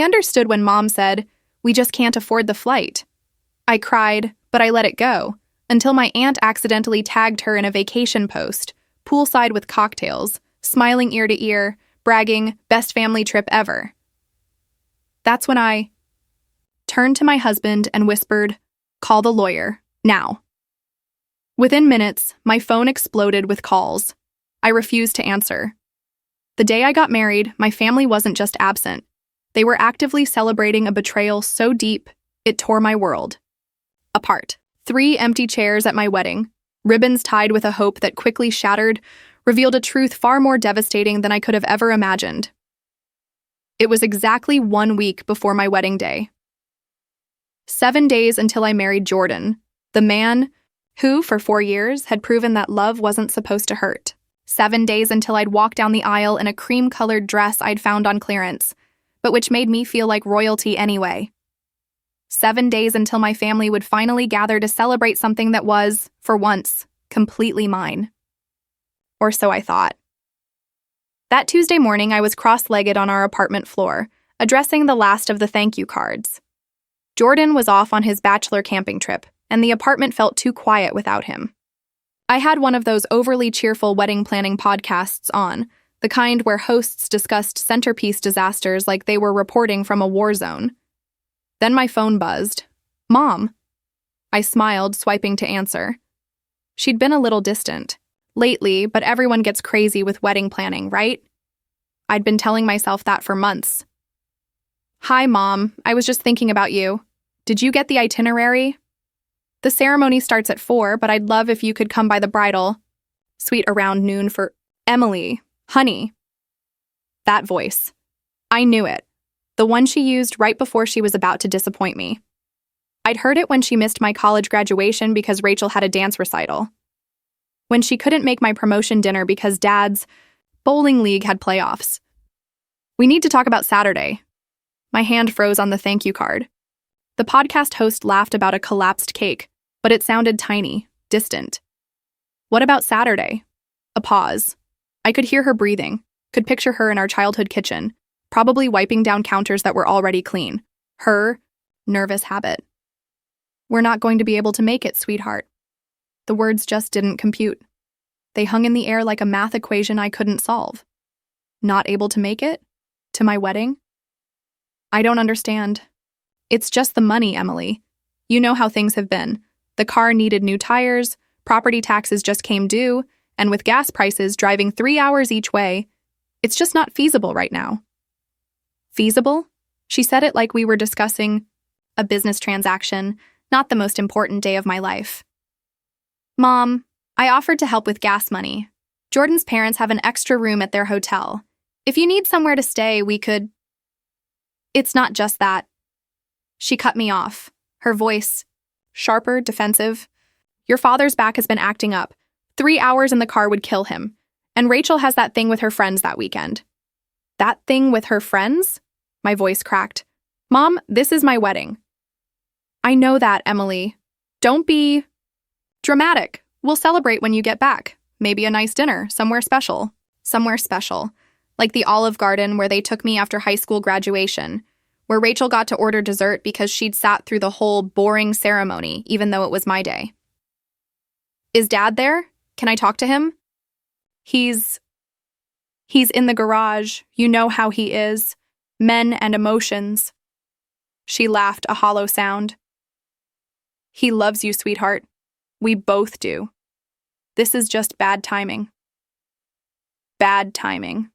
I understood when Mom said, "We just can't afford the flight." I cried, but I let it go, until my aunt accidentally tagged her in a vacation post, poolside with cocktails, smiling ear to ear, bragging, "Best family trip ever." That's when I turned to my husband and whispered, "Call the lawyer, now." Within minutes, my phone exploded with calls. I refused to answer. The day I got married, my family wasn't just absent. They were actively celebrating a betrayal so deep, it tore my world apart. 3 empty chairs at my wedding, ribbons tied with a hope that quickly shattered, revealed a truth far more devastating than I could have ever imagined. It was exactly 1 week before my wedding day. 7 days until I married Jordan, the man who, for 4 years, had proven that love wasn't supposed to hurt. 7 days until I'd walk down the aisle in a cream-colored dress I'd found on clearance, but which made me feel like royalty anyway. 7 days until my family would finally gather to celebrate something that was, for once, completely mine. Or so I thought. That Tuesday morning, I was cross-legged on our apartment floor, addressing the last of the thank you cards. Jordan was off on his bachelor camping trip, and the apartment felt too quiet without him. I had one of those overly cheerful wedding planning podcasts on, the kind where hosts discussed centerpiece disasters like they were reporting from a war zone. Then my phone buzzed. "Mom." I smiled, swiping to answer. She'd been a little distant lately, but everyone gets crazy with wedding planning, right? I'd been telling myself that for months. "Hi, Mom. I was just thinking about you. Did you get the itinerary? The ceremony starts at 4, but I'd love if you could come by the bridal suite around noon for Emily, honey." That voice. I knew it. The one she used right before she was about to disappoint me. I'd heard it when she missed my college graduation because Rachel had a dance recital. When she couldn't make my promotion dinner because Dad's bowling league had playoffs. "We need to talk about Saturday." My hand froze on the thank you card. The podcast host laughed about a collapsed cake, but it sounded tiny, distant. "What about Saturday?" A pause. I could hear her breathing, could picture her in our childhood kitchen, probably wiping down counters that were already clean. Her nervous habit. "We're not going to be able to make it, sweetheart." The words just didn't compute. They hung in the air like a math equation I couldn't solve. Not able to make it? To my wedding? I don't understand. It's just the money, Emily. You know how things have been. The car needed new tires, property taxes just came due, and with gas prices driving 3 hours each way, it's just not feasible right now. Feasible? She said it like we were discussing a business transaction, not the most important day of my life. "Mom, I offered to help with gas money. Jordan's parents have an extra room at their hotel. If you need somewhere to stay, we could..." "It's not just that." She cut me off, her voice sharper, defensive. "Your father's back has been acting up. 3 hours in the car would kill him. And Rachel has that thing with her friends that weekend." "That thing with her friends?" My voice cracked. "Mom, this is my wedding." "I know that, Emily. Don't be dramatic. We'll celebrate when you get back. Maybe a nice dinner, somewhere special. Somewhere special. Like the Olive Garden where they took me after high school graduation, where Rachel got to order dessert because she'd sat through the whole boring ceremony, even though it was my day. "Is Dad there? Can I talk to him?" He's in the garage. You know how he is. Men and emotions." She laughed, a hollow sound. "He loves you, sweetheart. We both do. This is just bad timing." Bad timing.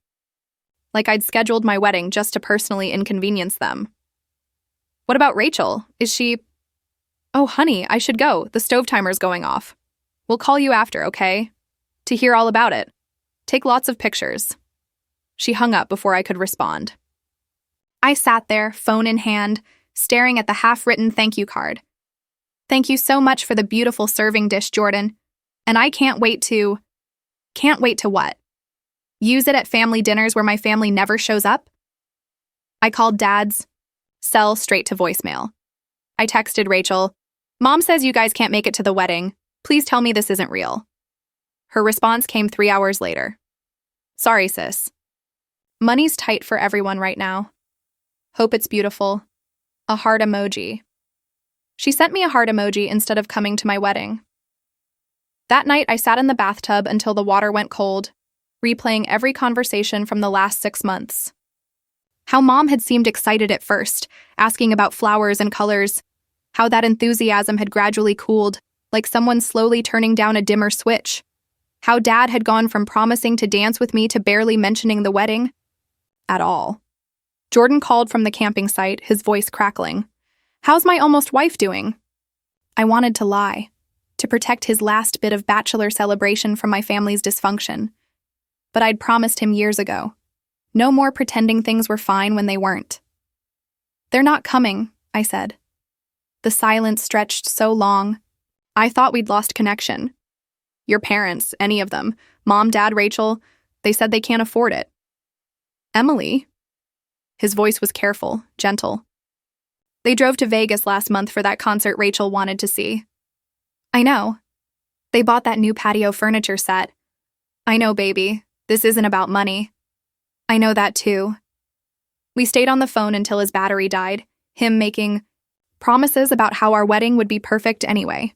Like I'd scheduled my wedding just to personally inconvenience them. "What about Rachel? Is she..." "Oh, honey, I should go. The stove timer's going off. We'll call you after, okay? To hear all about it. Take lots of pictures." She hung up before I could respond. I sat there, phone in hand, staring at the half-written thank you card. "Thank you so much for the beautiful serving dish, Jordan. And I can't wait to..." Can't wait to what? Use it at family dinners where my family never shows up? I called Dad's cell straight to voicemail. I texted Rachel, "Mom says you guys can't make it to the wedding. Please tell me this isn't real." Her response came 3 hours later. "Sorry, sis. Money's tight for everyone right now. Hope it's beautiful. A heart emoji. She sent me a heart emoji instead of coming to my wedding. That night, I sat in the bathtub until the water went cold, replaying every conversation from the last 6 months. How Mom had seemed excited at first, asking about flowers and colors, how that enthusiasm had gradually cooled, like someone slowly turning down a dimmer switch. How Dad had gone from promising to dance with me to barely mentioning the wedding. At all. Jordan called from the camping site, his voice crackling. "How's my almost wife doing?" I wanted to lie, to protect his last bit of bachelor celebration from my family's dysfunction. But I'd promised him years ago. No more pretending things were fine when they weren't. "They're not coming," I said. The silence stretched so long. I thought we'd lost connection. "Your parents, any of them, Mom, Dad, Rachel, they said they can't afford it." "Emily?" His voice was careful, gentle. "They drove to Vegas last month for that concert Rachel wanted to see." "I know. They bought that new patio furniture set." "I know, baby. This isn't about money." "I know that too." We stayed on the phone until his battery died, him making promises about how our wedding would be perfect anyway.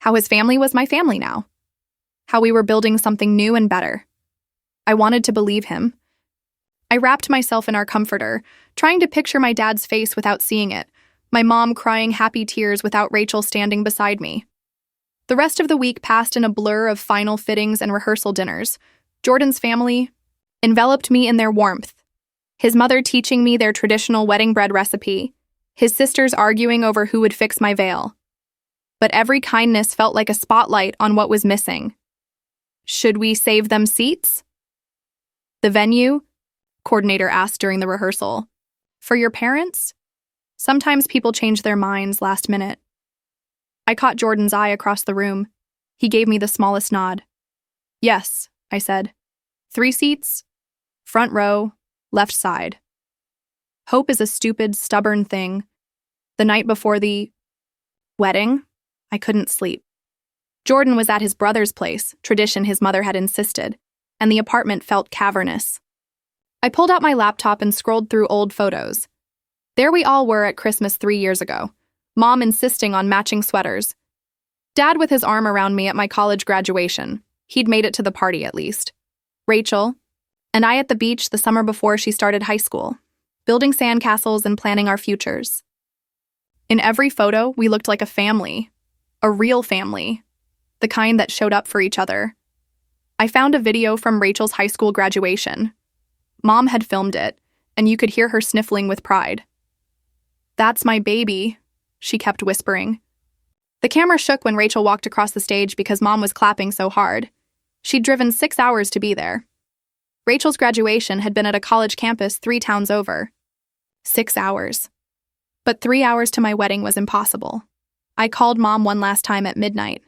How his family was my family now. How we were building something new and better. I wanted to believe him. I wrapped myself in our comforter, trying to picture my dad's face without seeing it, my mom crying happy tears without Rachel standing beside me. The rest of the week passed in a blur of final fittings and rehearsal dinners. Jordan's family enveloped me in their warmth. His mother teaching me their traditional wedding bread recipe, his sisters arguing over who would fix my veil. But every kindness felt like a spotlight on what was missing. Should we save them seats? "The venue?" Coordinator asked during the rehearsal. "For your parents?" Sometimes people change their minds last minute. I caught Jordan's eye across the room. He gave me the smallest nod. "Yes," I said. 3 seats, front row, left side. Hope is a stupid, stubborn thing. The night before the wedding, I couldn't sleep. Jordan was at his brother's place, tradition his mother had insisted, and the apartment felt cavernous. I pulled out my laptop and scrolled through old photos. There we all were at Christmas 3 years ago, Mom insisting on matching sweaters. Dad with his arm around me at my college graduation. He'd made it to the party at least. Rachel, and I at the beach the summer before she started high school, building sandcastles and planning our futures. In every photo, we looked like a family. A real family. The kind that showed up for each other. I found a video from Rachel's high school graduation. Mom had filmed it, and you could hear her sniffling with pride. "That's my baby," she kept whispering. The camera shook when Rachel walked across the stage because Mom was clapping so hard. She'd driven 6 hours to be there. Rachel's graduation had been at a college campus 3 towns over. 6 hours. But 3 hours to my wedding was impossible. I called Mom one last time at midnight.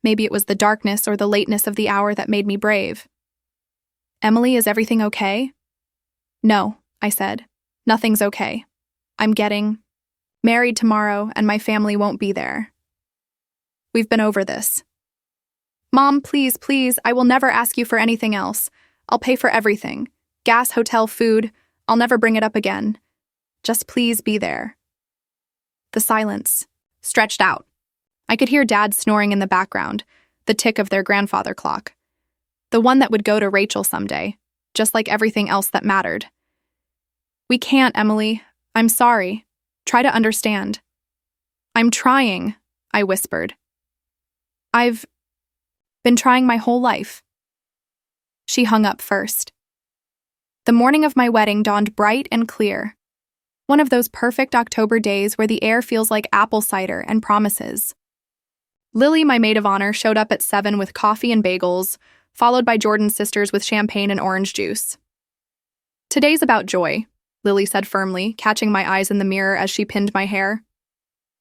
Maybe it was the darkness or the lateness of the hour that made me brave. "Emily, is everything okay?" "No," I said. "Nothing's okay. I'm getting married tomorrow and my family won't be there. We've been over this." "Mom, please, please, I will never ask you for anything else. I'll pay for everything. Gas, hotel, food. I'll never bring it up again. Just please be there." The silence stretched out. I could hear Dad snoring in the background, the tick of their grandfather clock. The one that would go to Rachel someday, just like everything else that mattered. "We can't, Emily. I'm sorry. Try to understand." "I'm trying," I whispered. "I've been trying my whole life." She hung up first. The morning of my wedding dawned bright and clear. One of those perfect October days where the air feels like apple cider and promises. Lily, my maid of honor, showed up at 7 with coffee and bagels, followed by Jordan's sisters with champagne and orange juice. "Today's about joy," Lily said firmly, catching my eyes in the mirror as she pinned my hair.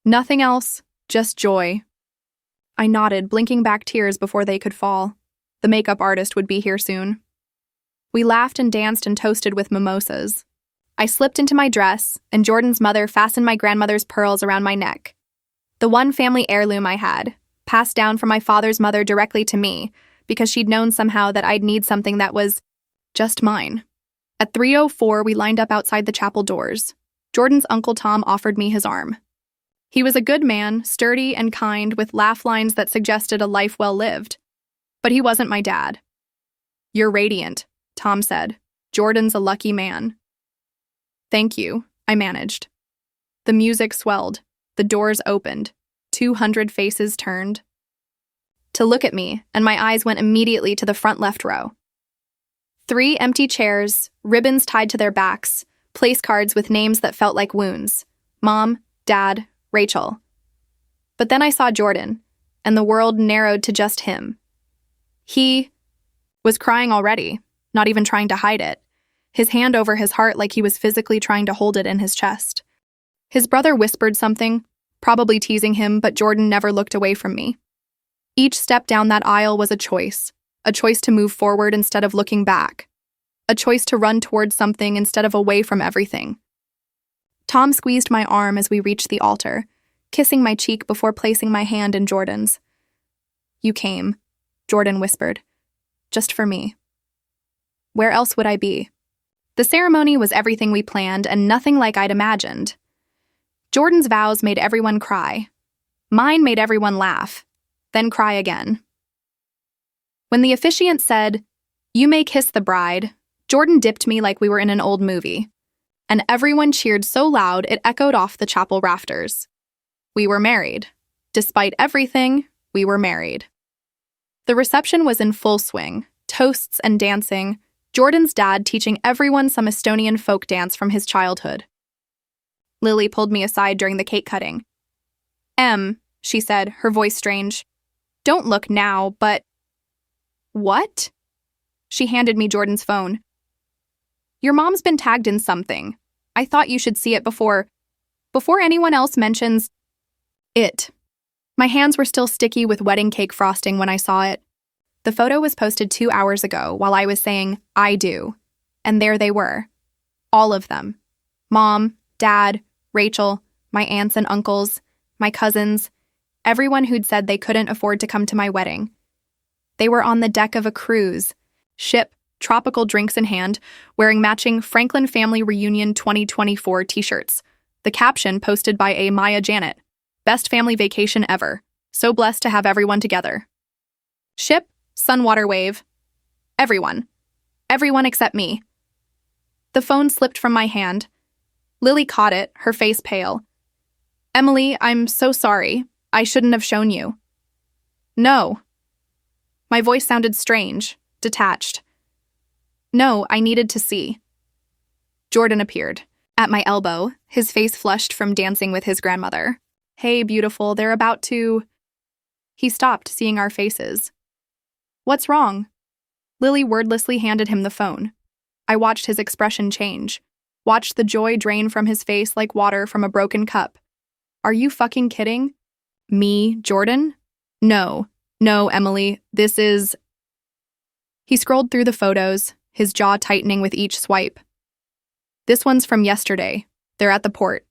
"Nothing else, just joy." I nodded, blinking back tears before they could fall. The makeup artist would be here soon. We laughed and danced and toasted with mimosas. I slipped into my dress, and Jordan's mother fastened my grandmother's pearls around my neck. The one family heirloom I had, passed down from my father's mother directly to me, because she'd known somehow that I'd need something that was just mine. At 3:04, we lined up outside the chapel doors. Jordan's Uncle Tom offered me his arm. He was a good man, sturdy and kind, with laugh lines that suggested a life well lived. But he wasn't my dad. "You're radiant," Tom said. "Jordan's a lucky man." "Thank you," I managed. The music swelled. The doors opened. 200 faces turned to look at me, and my eyes went immediately to the front left row. 3 empty chairs, ribbons tied to their backs, place cards with names that felt like wounds. Mom, Dad, Rachel. But then I saw Jordan, and the world narrowed to just him. He was crying already, not even trying to hide it, his hand over his heart like he was physically trying to hold it in his chest. His brother whispered something, probably teasing him, but Jordan never looked away from me. Each step down that aisle was a choice to move forward instead of looking back, a choice to run towards something instead of away from everything. Tom squeezed my arm as we reached the altar, kissing my cheek before placing my hand in Jordan's. "You came," Jordan whispered, "just for me. Where else would I be?" The ceremony was everything we planned and nothing like I'd imagined. Jordan's vows made everyone cry. Mine made everyone laugh, then cry again. When the officiant said, "You may kiss the bride," Jordan dipped me like we were in an old movie, and everyone cheered so loud it echoed off the chapel rafters. We were married. Despite everything, we were married. The reception was in full swing, toasts and dancing, Jordan's dad teaching everyone some Estonian folk dance from his childhood. Lily pulled me aside during the cake cutting. She said, her voice strange. "Don't look now, but..." "What?" She handed me Jordan's phone. "Your mom's been tagged in something. I thought you should see it before anyone else mentions it." My hands were still sticky with wedding cake frosting when I saw it. The photo was posted 2 hours ago while I was saying, "I do." And there they were. All of them. Mom, Dad, Rachel, my aunts and uncles, my cousins, everyone who'd said they couldn't afford to come to my wedding. They were on the deck of a cruise ship, tropical drinks in hand, wearing matching Franklin Family Reunion 2024 t-shirts. The caption posted by a Maya Janet. "Best family vacation ever. So blessed to have everyone together." Ship, sunwater wave. Everyone. Everyone except me. The phone slipped from my hand. Lily caught it, her face pale. "Emily, I'm so sorry. I shouldn't have shown you." "No." My voice sounded strange, detached. "No, I needed to see." Jordan appeared. At my elbow, his face flushed from dancing with his grandmother. "Hey, beautiful, they're about to..." He stopped, seeing our faces. "What's wrong?" Lily wordlessly handed him the phone. I watched his expression change, watched the joy drain from his face like water from a broken cup. "Are you fucking kidding? Me, Jordan? No, Emily, this is..." He scrolled through the photos, his jaw tightening with each swipe. "This one's from yesterday. They're at the port.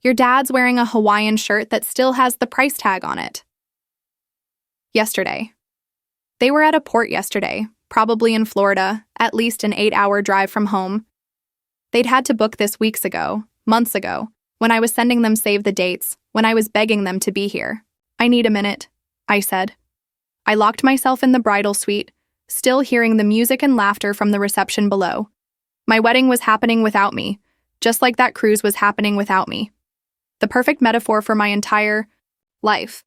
Your dad's wearing a Hawaiian shirt that still has the price tag on it." Yesterday. They were at a port yesterday, probably in Florida, at least an 8-hour drive from home. They'd had to book this weeks ago, months ago, when I was sending them save the dates, when I was begging them to be here. "I need a minute," I said. I locked myself in the bridal suite, still hearing the music and laughter from the reception below. My wedding was happening without me, just like that cruise was happening without me. The perfect metaphor for my entire life.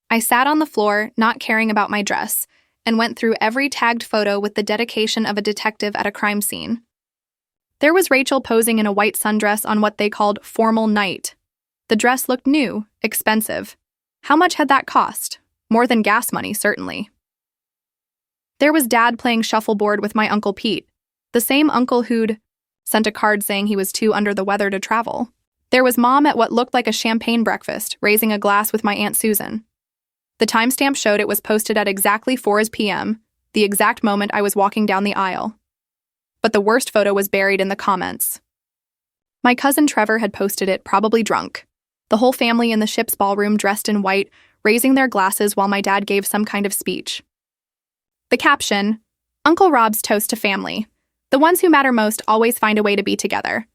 I sat on the floor, not caring about my dress, and went through every tagged photo with the dedication of a detective at a crime scene. There was Rachel posing in a white sundress on what they called formal night. The dress looked new, expensive. How much had that cost? More than gas money, certainly. There was Dad playing shuffleboard with my Uncle Pete, the same uncle who'd sent a card saying he was too under the weather to travel. There was Mom at what looked like a champagne breakfast, raising a glass with my Aunt Susan. The timestamp showed it was posted at exactly 4 p.m., the exact moment I was walking down the aisle. But the worst photo was buried in the comments. My cousin Trevor had posted it, probably drunk. The whole family in the ship's ballroom dressed in white, raising their glasses while my dad gave some kind of speech. The caption, "Uncle Rob's toast to family. The ones who matter most always find a way to be together.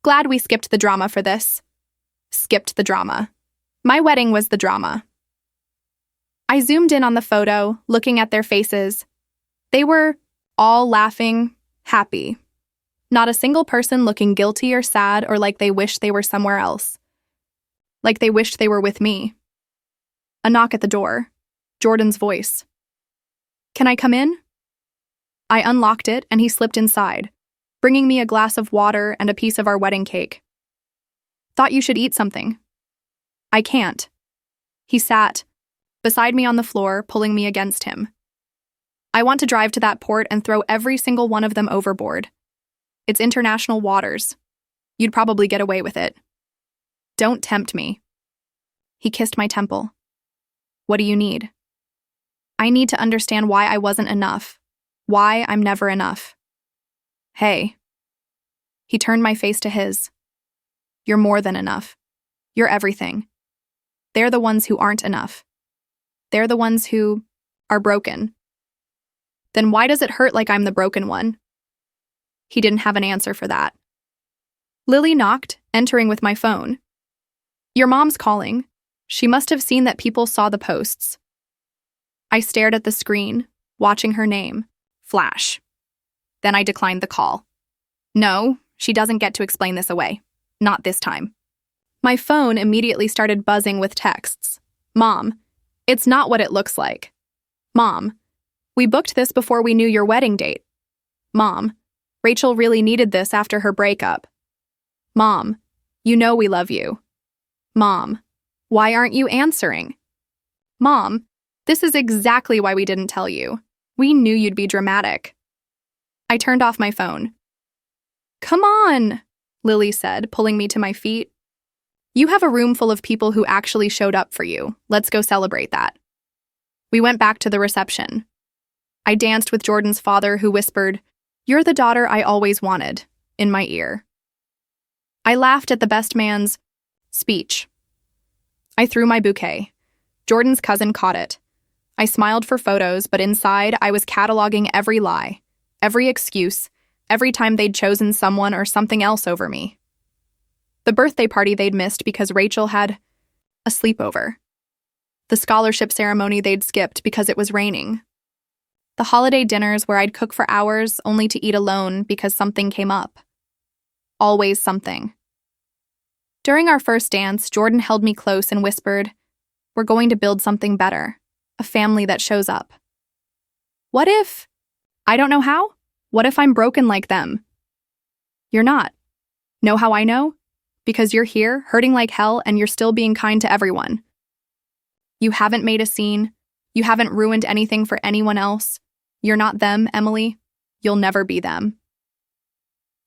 Glad we skipped the drama for this. Skipped the drama. My wedding was the drama. I zoomed in on the photo, looking at their faces. They were all laughing, happy. Not a single person looking guilty or sad or like they wished they were somewhere else. Like they wished they were with me. A knock at the door. Jordan's voice. "Can I come in?" I unlocked it and he slipped inside, bringing me a glass of water and a piece of our wedding cake. "Thought you should eat something." "I can't." He sat beside me on the floor, pulling me against him. "I want to drive to that port and throw every single one of them overboard. It's international waters. You'd probably get away with it. Don't tempt me." He kissed my temple. "What do you need?" "I need to understand why I wasn't enough. Why I'm never enough." "Hey." He turned my face to his. "You're more than enough. You're everything. They're the ones who aren't enough. They're the ones who are broken." "Then why does it hurt like I'm the broken one?" He didn't have an answer for that. Lily knocked, entering with my phone. "Your mom's calling. She must have seen that people saw the posts." I stared at the screen, watching her name flash. Then I declined the call. No, she doesn't get to explain this away. Not this time. My phone immediately started buzzing with texts. "Mom, it's not what it looks like." "Mom, we booked this before we knew your wedding date." "Mom, Rachel really needed this after her breakup." "Mom, you know we love you." "Mom, why aren't you answering?" "Mom, this is exactly why we didn't tell you. We knew you'd be dramatic." I turned off my phone. "Come on," Lily said, pulling me to my feet. "You have a room full of people who actually showed up for you. Let's go celebrate that." We went back to the reception. I danced with Jordan's father, who whispered, "You're the daughter I always wanted," in my ear. I laughed at the best man's speech. I threw my bouquet. Jordan's cousin caught it. I smiled for photos, but inside I was cataloging every lie, every excuse, every time they'd chosen someone or something else over me. The birthday party they'd missed because Rachel had a sleepover. The scholarship ceremony they'd skipped because it was raining. The holiday dinners where I'd cook for hours only to eat alone because something came up. Always something. During our first dance, Jordan held me close and whispered, "We're going to build something better, a family that shows up." What if? I don't know how. What if I'm broken like them? You're not. Know how I know? Because you're here, hurting like hell, and you're still being kind to everyone. You haven't made a scene. You haven't ruined anything for anyone else. You're not them, Emily. You'll never be them.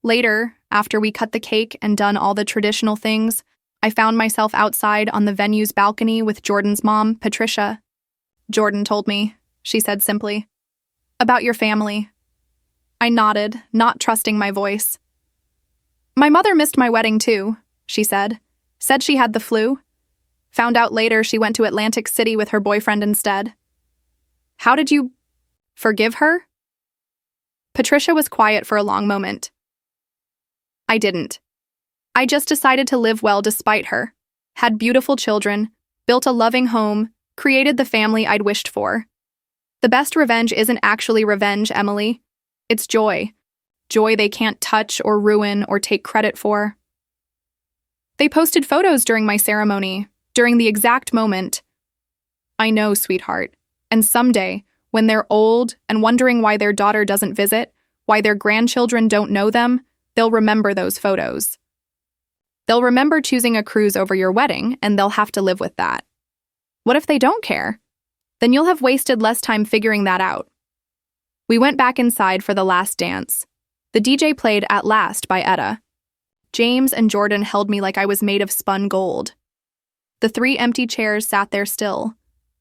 Later, after we cut the cake and done all the traditional things, I found myself outside on the venue's balcony with Jordan's mom, Patricia. "Jordan told me," she said simply, "about your family." I nodded, not trusting my voice. "My mother missed my wedding too," she said. "Said she had the flu. Found out later she went to Atlantic City with her boyfriend instead." "How did you forgive her?" Patricia was quiet for a long moment. "I didn't. I just decided to live well despite her. Had beautiful children, built a loving home, created the family I'd wished for. The best revenge isn't actually revenge, Emily. It's joy. Joy they can't touch or ruin or take credit for." They posted photos during my ceremony, during the exact moment. "I know, sweetheart. And someday, when they're old and wondering why their daughter doesn't visit, why their grandchildren don't know them, they'll remember those photos. They'll remember choosing a cruise over your wedding, and they'll have to live with that. What if they don't care? Then you'll have wasted less time figuring that out." We went back inside for the last dance. The DJ played At Last by Aita. James and Jordan held me like I was made of spun gold. The 3 empty chairs sat there still.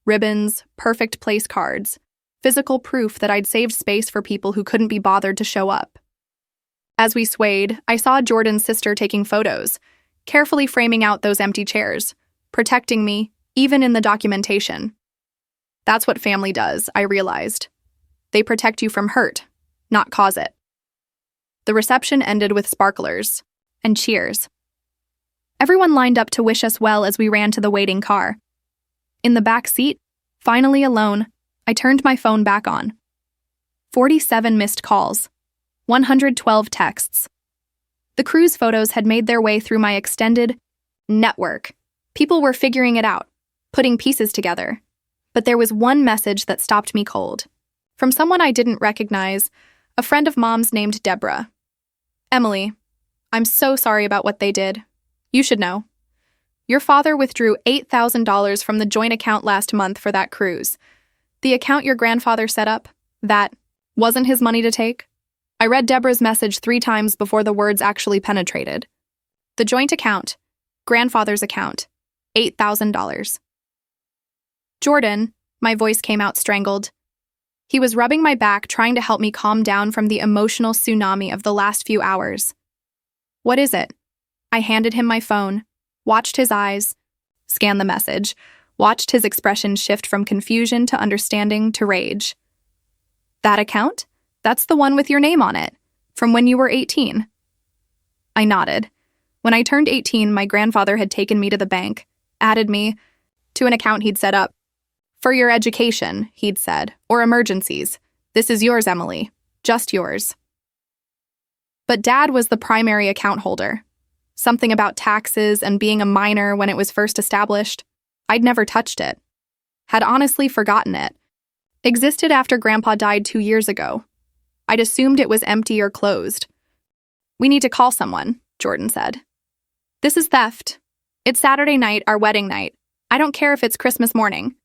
Ribbons, perfect place cards, physical proof that I'd saved space for people who couldn't be bothered to show up. As we swayed, I saw Jordan's sister taking photos, carefully framing out those empty chairs, protecting me, even in the documentation. That's what family does, I realized. They protect you from hurt, not cause it. The reception ended with sparklers. and cheers. Everyone lined up to wish us well as we ran to the waiting car. In the back seat, finally alone, I turned my phone back on. 47 missed calls, 112 texts. The cruise photos had made their way through my extended network. People were figuring it out, putting pieces together. But there was one message that stopped me cold. From someone I didn't recognize, a friend of Mom's named Deborah. "Emily, I'm so sorry about what they did. You should know. Your father withdrew $8,000 from the joint account last month for that cruise. The account your grandfather set up, that wasn't his money to take." I read Deborah's message 3 times before the words actually penetrated. The joint account, grandfather's account, $8,000. "Jordan," my voice came out strangled. He was rubbing my back, trying to help me calm down from the emotional tsunami of the last few hours. "What is it?" I handed him my phone, watched his eyes, scanned the message, watched his expression shift from confusion to understanding to rage. "That account? That's the one with your name on it, from when you were 18. I nodded. When I turned 18, my grandfather had taken me to the bank, added me to an account he'd set up. "For your education," he'd said, "or emergencies. This is yours, Emily. Just yours." But Dad was the primary account holder. Something about taxes and being a minor when it was first established. I'd never touched it. Had honestly forgotten it. Existed after Grandpa died 2 years ago. I'd assumed it was empty or closed. "We need to call someone," Jordan said. "This is theft. It's Saturday night, our wedding night. I don't care if it's Christmas morning."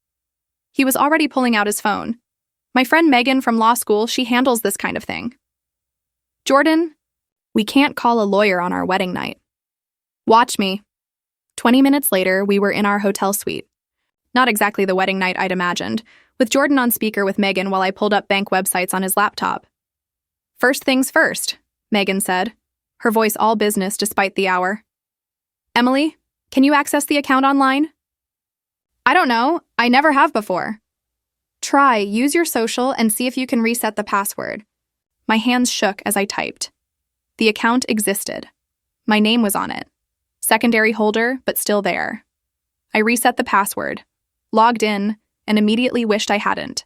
He was already pulling out his phone. "My friend Megan from law school, she handles this kind of thing." "Jordan, we can't call a lawyer on our wedding night. Watch me." 20 minutes later, we were in our hotel suite. Not exactly the wedding night I'd imagined, with Jordan on speaker with Megan while I pulled up bank websites on his laptop. "First things first," Megan said, her voice all business despite the hour. "Emily, can you access the account online?" "I don't know. I never have before." "Try, use your social and see if you can reset the password." My hands shook as I typed. The account existed. My name was on it. Secondary holder, but still there. I reset the password, logged in, and immediately wished I hadn't.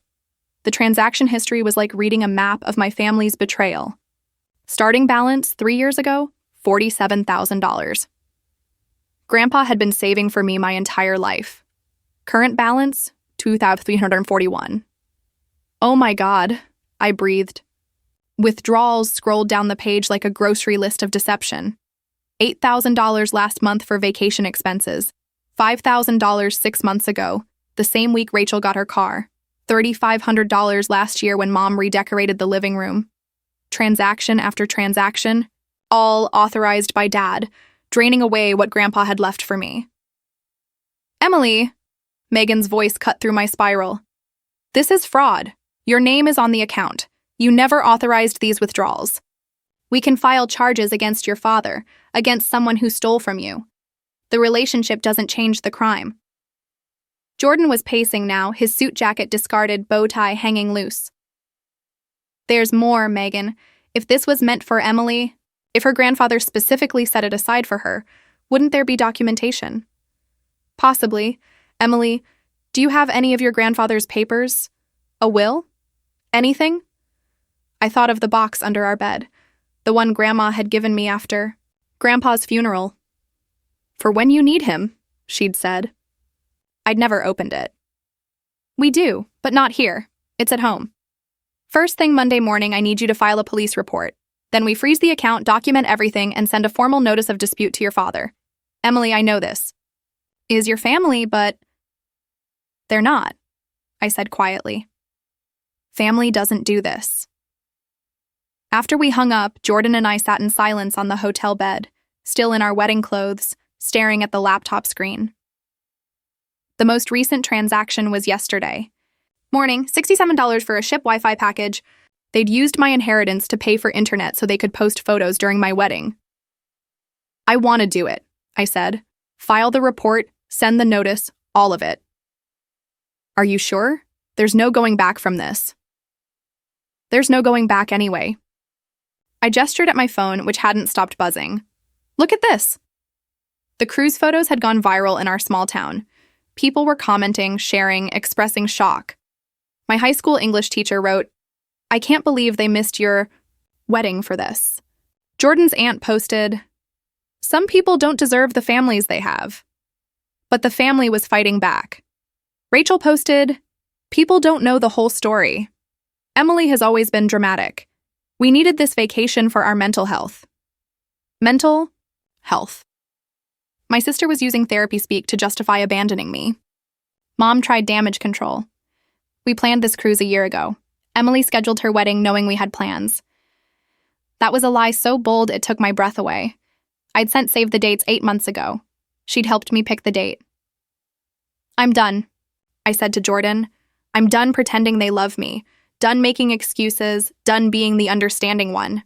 The transaction history was like reading a map of my family's betrayal. Starting balance 3 years ago, $47,000. Grandpa had been saving for me my entire life. Current balance, $2,341. "Oh my God," I breathed. Withdrawals scrolled down the page like a grocery list of deception. $8,000 last month for vacation expenses. $5,000 6 months ago, the same week Rachel got her car. $3,500 last year when Mom redecorated the living room. Transaction after transaction, all authorized by Dad, draining away what Grandpa had left for me. "Emily," Megan's voice cut through my spiral. "This is fraud. Your name is on the account. You never authorized these withdrawals. We can file charges against your father, against someone who stole from you. The relationship doesn't change the crime." Jordan was pacing now, his suit jacket discarded, bow tie hanging loose. "There's more, Megan. If this was meant for Emily, if her grandfather specifically set it aside for her, wouldn't there be documentation?" "Possibly. Emily, do you have any of your grandfather's papers? A will? Anything?" I thought of the box under our bed, the one Grandma had given me after Grandpa's funeral. "For when you need him," she'd said. I'd never opened it. "We do, but not here. It's at home. First thing Monday morning, I need you to file a police report. Then we freeze the account, document everything, and send a formal notice of dispute to your father. Emily, I know this is your family, but..." "They're not," I said quietly. "Family doesn't do this." After we hung up, Jordan and I sat in silence on the hotel bed, still in our wedding clothes, staring at the laptop screen. The most recent transaction was yesterday. Morning, $67 for a ship Wi-Fi package. They'd used my inheritance to pay for internet so they could post photos during my wedding. "I want to do it," I said. "File the report, send the notice, all of it." "Are you sure? There's no going back from this." "There's no going back anyway." I gestured at my phone, which hadn't stopped buzzing. Look at this. The cruise photos had gone viral in our small town. People were commenting, sharing, expressing shock. My high school English teacher wrote, "I can't believe they missed your wedding for this." Jordan's aunt posted, "Some people don't deserve the families they have." But the family was fighting back. Rachel posted, "People don't know the whole story. Emily has always been dramatic. We needed this vacation for our mental health." Mental health. My sister was using therapy speak to justify abandoning me. Mom tried damage control. We planned this cruise a year ago. Emily scheduled her wedding knowing we had plans. That was a lie so bold it took my breath away. I'd sent save the dates 8 months ago. She'd helped me pick the date. "I'm done," I said to Jordan. "I'm done pretending they love me. Done making excuses. Done being the understanding one."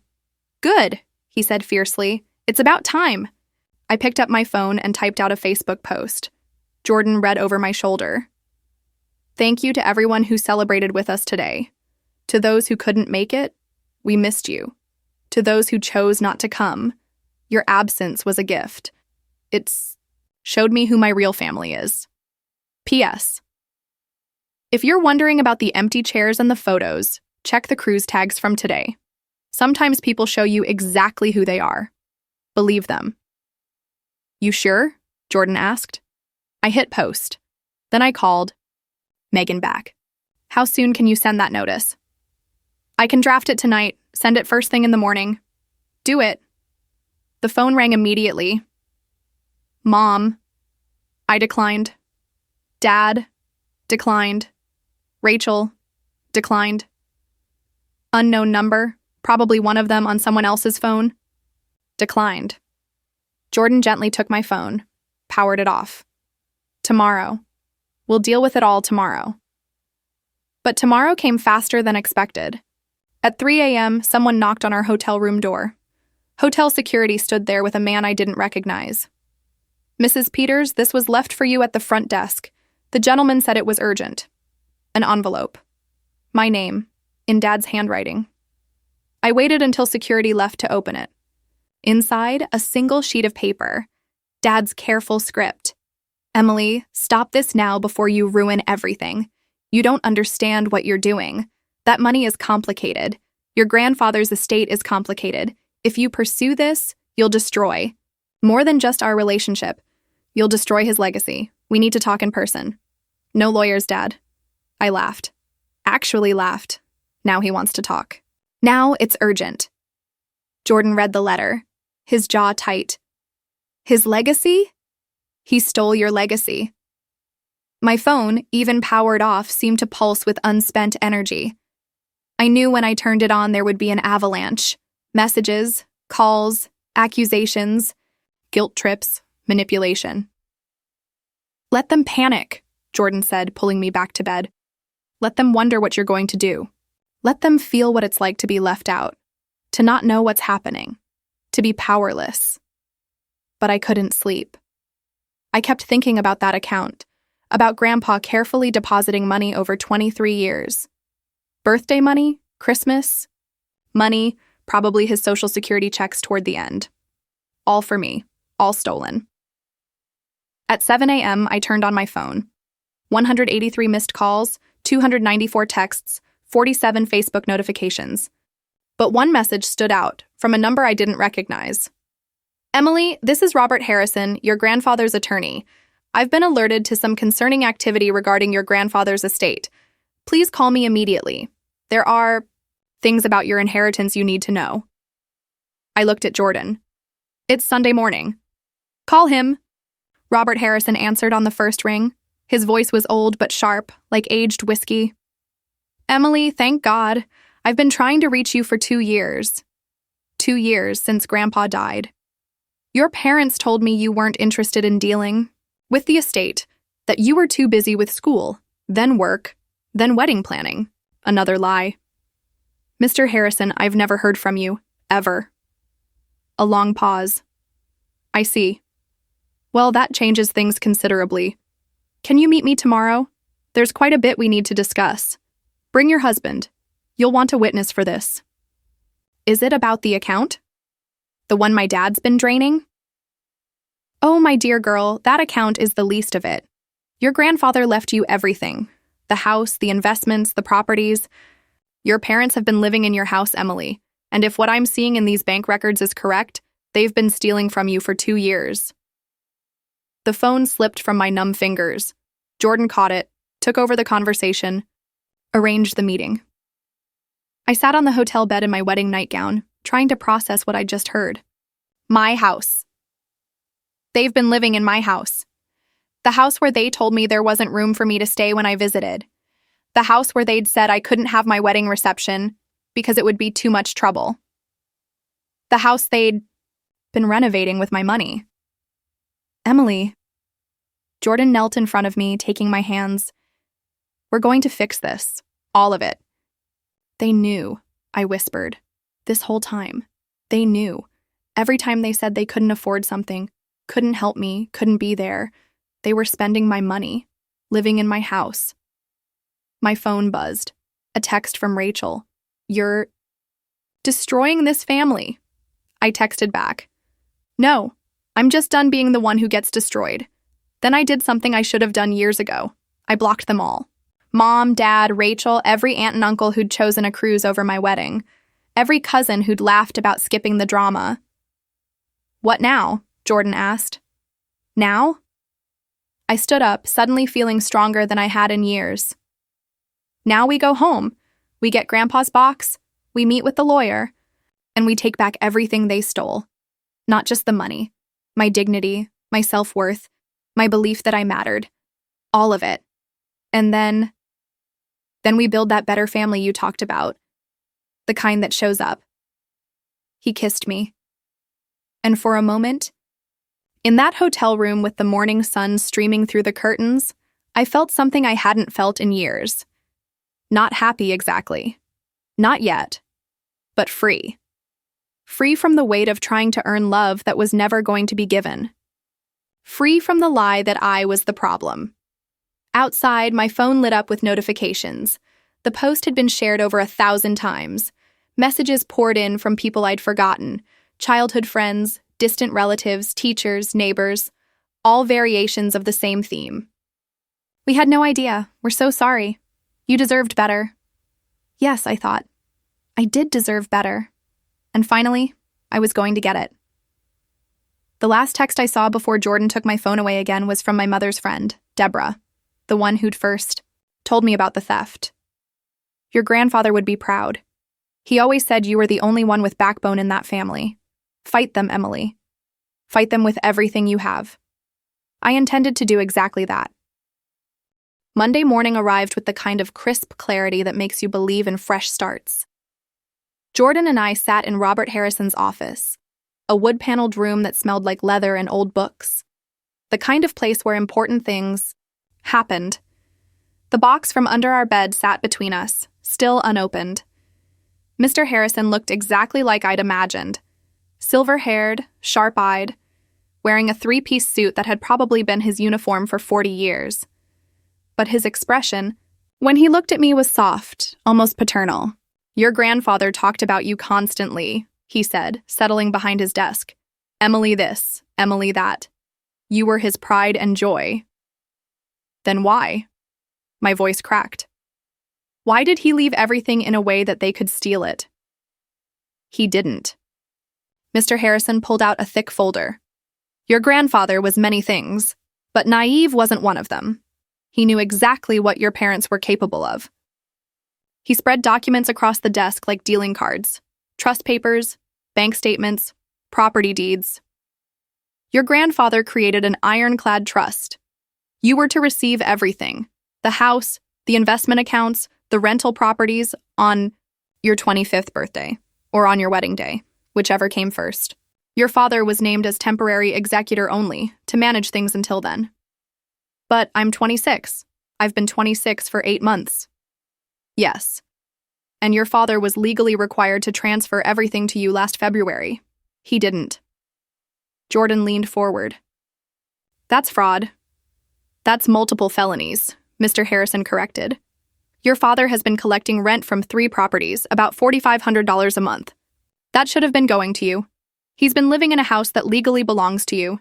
"Good," he said fiercely. "It's about time." I picked up my phone and typed out a Facebook post. Jordan read over my shoulder. "Thank you to everyone who celebrated with us today. To those who couldn't make it, we missed you. To those who chose not to come, your absence was a gift. It's showed me who my real family is. P.S. If you're wondering about the empty chairs and the photos, check the cruise tags from today. Sometimes people show you exactly who they are. Believe them." "You sure?" Jordan asked. I hit post. Then I called Megan back. "How soon can you send that notice?" "I can draft it tonight. Send it first thing in the morning." "Do it." The phone rang immediately. "Mom." I declined. "Dad." Declined. "Rachel." Declined. "Unknown number. Probably one of them on someone else's phone." Declined. Jordan gently took my phone, powered it off. "Tomorrow. We'll deal with it all tomorrow." But tomorrow came faster than expected. At 3 a.m., someone knocked on our hotel room door. Hotel security stood there with a man I didn't recognize. "Mrs. Peters, this was left for you at the front desk. The gentleman said it was urgent." An envelope. My name, in Dad's handwriting. I waited until security left to open it. Inside, a single sheet of paper. Dad's careful script. "Emily, stop this now before you ruin everything. You don't understand what you're doing. That money is complicated. Your grandfather's estate is complicated. If you pursue this, you'll destroy. More than just our relationship. You'll destroy his legacy. We need to talk in person." "No lawyers, Dad." I laughed. Actually laughed. Now he wants to talk. "Now it's urgent." Jordan read the letter, his jaw tight. "His legacy? He stole your legacy." My phone, even powered off, seemed to pulse with unspent energy. I knew when I turned it on there would be an avalanche. Messages, calls, accusations, guilt trips, manipulation. "Let them panic," Jordan said, pulling me back to bed. "Let them wonder what you're going to do. Let them feel what it's like to be left out, to not know what's happening, to be powerless." But I couldn't sleep. I kept thinking about that account, about Grandpa carefully depositing money over 23 years. Birthday money, Christmas, money, probably his Social Security checks toward the end. All for me, all stolen. At 7 a.m., I turned on my phone. 183 missed calls, 294 texts, 47 Facebook notifications. But one message stood out, from a number I didn't recognize. "Emily, this is Robert Harrison, your grandfather's attorney. I've been alerted to some concerning activity regarding your grandfather's estate. Please call me immediately. There are things about your inheritance you need to know." I looked at Jordan. "It's Sunday morning." "Call him." Robert Harrison answered on the first ring. His voice was old but sharp, like aged whiskey. "Emily, thank God. I've been trying to reach you for 2 years. 2 years since Grandpa died. Your parents told me you weren't interested in dealing with the estate, that you were too busy with school, then work, then wedding planning." Another lie. "Mr. Harrison, I've never heard from you, ever." A long pause. "I see. Well, that changes things considerably. Can you meet me tomorrow? There's quite a bit we need to discuss. Bring your husband. You'll want a witness for this." "Is it about the account? The one my dad's been draining?" Oh, my dear girl, that account is the least of it. Your grandfather left you everything. The house, the investments, the properties. Your parents have been living in your house, Emily, and if what I'm seeing in these bank records is correct, they've been stealing from you for 2 years. The phone slipped from my numb fingers. Jordan caught it, took over the conversation, arranged the meeting. I sat on the hotel bed in my wedding nightgown, trying to process what I'd just heard. My house. They've been living in my house. The house where they told me there wasn't room for me to stay when I visited. The house where they'd said I couldn't have my wedding reception because it would be too much trouble. The house they'd been renovating with my money. Emily. Jordan knelt in front of me, taking my hands. We're going to fix this. All of it. They knew, I whispered. This whole time. They knew. Every time they said they couldn't afford something, couldn't help me, couldn't be there, they were spending my money, living in my house. My phone buzzed. A text from Rachel. You're destroying this family. I texted back. No, I'm just done being the one who gets destroyed. Then I did something I should have done years ago. I blocked them all. Mom, Dad, Rachel, every aunt and uncle who'd chosen a cruise over my wedding. Every cousin who'd laughed about skipping the drama. What now? Jordan asked. Now? I stood up, suddenly feeling stronger than I had in years. Now we go home. We get Grandpa's box, we meet with the lawyer, and we take back everything they stole. Not just the money, my dignity, my self-worth, my belief that I mattered. All of it. And then we build that better family you talked about. The kind that shows up. He kissed me. And for a moment, in that hotel room with the morning sun streaming through the curtains, I felt something I hadn't felt in years. Not happy exactly. Not yet. But free. Free from the weight of trying to earn love that was never going to be given. Free from the lie that I was the problem. Outside, my phone lit up with notifications. The post had been shared over 1,000 times. Messages poured in from people I'd forgotten. Childhood friends, distant relatives, teachers, neighbors. All variations of the same theme. We had no idea. We're so sorry. You deserved better. Yes, I thought. I did deserve better. And finally, I was going to get it. The last text I saw before Jordan took my phone away again was from my mother's friend, Deborah, the one who'd first told me about the theft. Your grandfather would be proud. He always said you were the only one with backbone in that family. Fight them, Emily. Fight them with everything you have. I intended to do exactly that. Monday morning arrived with the kind of crisp clarity that makes you believe in fresh starts. Jordan and I sat in Robert Harrison's office, a wood-paneled room that smelled like leather and old books. The kind of place where important things happened. The box from under our bed sat between us, still unopened. Mr. Harrison looked exactly like I'd imagined. Silver-haired, sharp-eyed, wearing a 3-piece suit that had probably been his uniform for 40 years. But his expression, when he looked at me, was soft, almost paternal. Your grandfather talked about you constantly, he said, settling behind his desk. Emily this, Emily that. You were his pride and joy. Then why? My voice cracked. Why did he leave everything in a way that they could steal it? He didn't. Mr. Harrison pulled out a thick folder. Your grandfather was many things, but naive wasn't one of them. He knew exactly what your parents were capable of. He spread documents across the desk like dealing cards, trust papers, bank statements, property deeds. Your grandfather created an ironclad trust. You were to receive everything, the house, the investment accounts, the rental properties, on your 25th birthday, or on your wedding day, whichever came first. Your father was named as temporary executor only, to manage things until then. But I'm 26. I've been 26 for 8 months. Yes. And your father was legally required to transfer everything to you last February. He didn't. Jordan leaned forward. That's fraud. That's multiple felonies, Mr. Harrison corrected. Your father has been collecting rent from 3 properties, about $4,500 a month. That should have been going to you. He's been living in a house that legally belongs to you.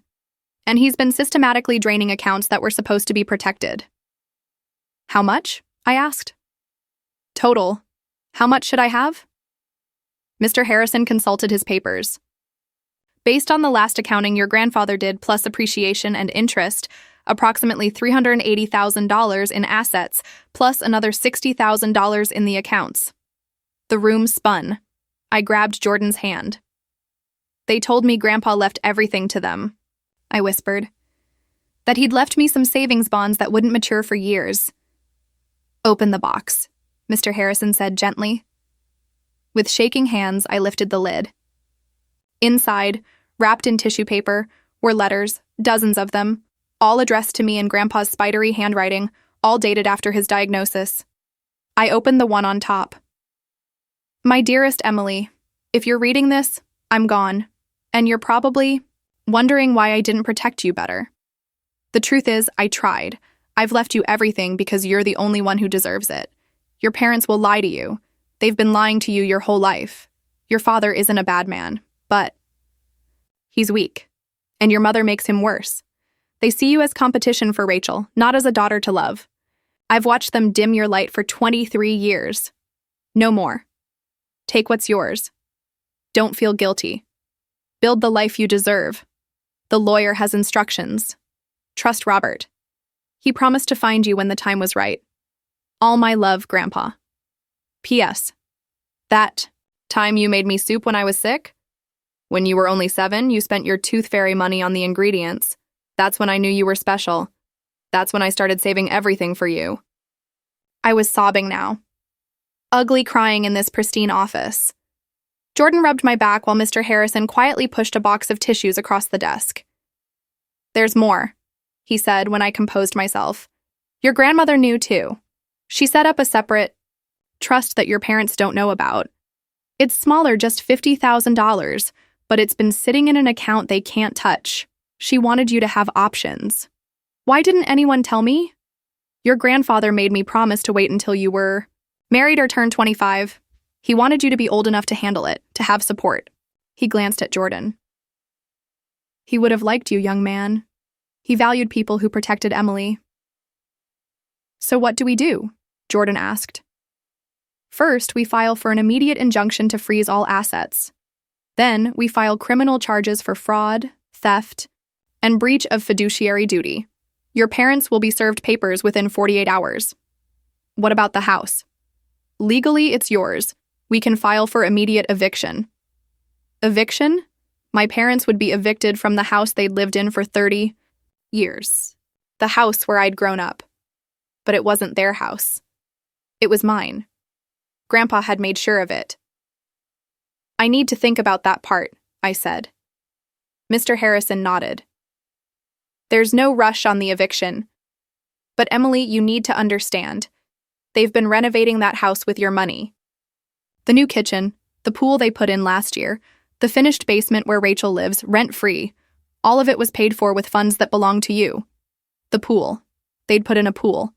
And he's been systematically draining accounts that were supposed to be protected. How much? I asked. Total. How much should I have? Mr. Harrison consulted his papers. Based on the last accounting your grandfather did, plus appreciation and interest, approximately $380,000 in assets, plus another $60,000 in the accounts. The room spun. I grabbed Jordan's hand. They told me Grandpa left everything to them, I whispered. That he'd left me some savings bonds that wouldn't mature for years. Open the box, Mr. Harrison said gently. With shaking hands, I lifted the lid. Inside, wrapped in tissue paper, were letters, dozens of them, all addressed to me in Grandpa's spidery handwriting, all dated after his diagnosis. I opened the one on top. My dearest Emily, if you're reading this, I'm gone, and you're probably wondering why I didn't protect you better. The truth is, I tried. I've left you everything because you're the only one who deserves it. Your parents will lie to you. They've been lying to you your whole life. Your father isn't a bad man, but he's weak, and your mother makes him worse. They see you as competition for Rachel, not as a daughter to love. I've watched them dim your light for 23 years. No more. Take what's yours. Don't feel guilty. Build the life you deserve. The lawyer has instructions. Trust Robert. He promised to find you when the time was right. All my love, Grandpa. P.S. That time you made me soup when I was sick? When you were only 7, you spent your tooth fairy money on the ingredients. That's when I knew you were special. That's when I started saving everything for you. I was sobbing now. Ugly crying in this pristine office. Jordan rubbed my back while Mr. Harrison quietly pushed a box of tissues across the desk. There's more, he said when I composed myself. Your grandmother knew too. She set up a separate trust that your parents don't know about. It's smaller, just $50,000, but it's been sitting in an account they can't touch. She wanted you to have options. Why didn't anyone tell me? Your grandfather made me promise to wait until you were married or turned 25. He wanted you to be old enough to handle it, to have support. He glanced at Jordan. He would have liked you, young man. He valued people who protected Emily. So what do we do? Jordan asked. First, we file for an immediate injunction to freeze all assets. Then, we file criminal charges for fraud, theft, and breach of fiduciary duty. Your parents will be served papers within 48 hours. What about the house? Legally, it's yours. We can file for immediate eviction. Eviction? My parents would be evicted from the house they'd lived in for 30 years. The house where I'd grown up. But it wasn't their house. It was mine. Grandpa had made sure of it. I need to think about that part, I said. Mr. Harrison nodded. There's no rush on the eviction. But Emily, you need to understand. They've been renovating that house with your money. The new kitchen, the pool they put in last year, the finished basement where Rachel lives, rent-free, all of it was paid for with funds that belonged to you. The pool. They'd put in a pool.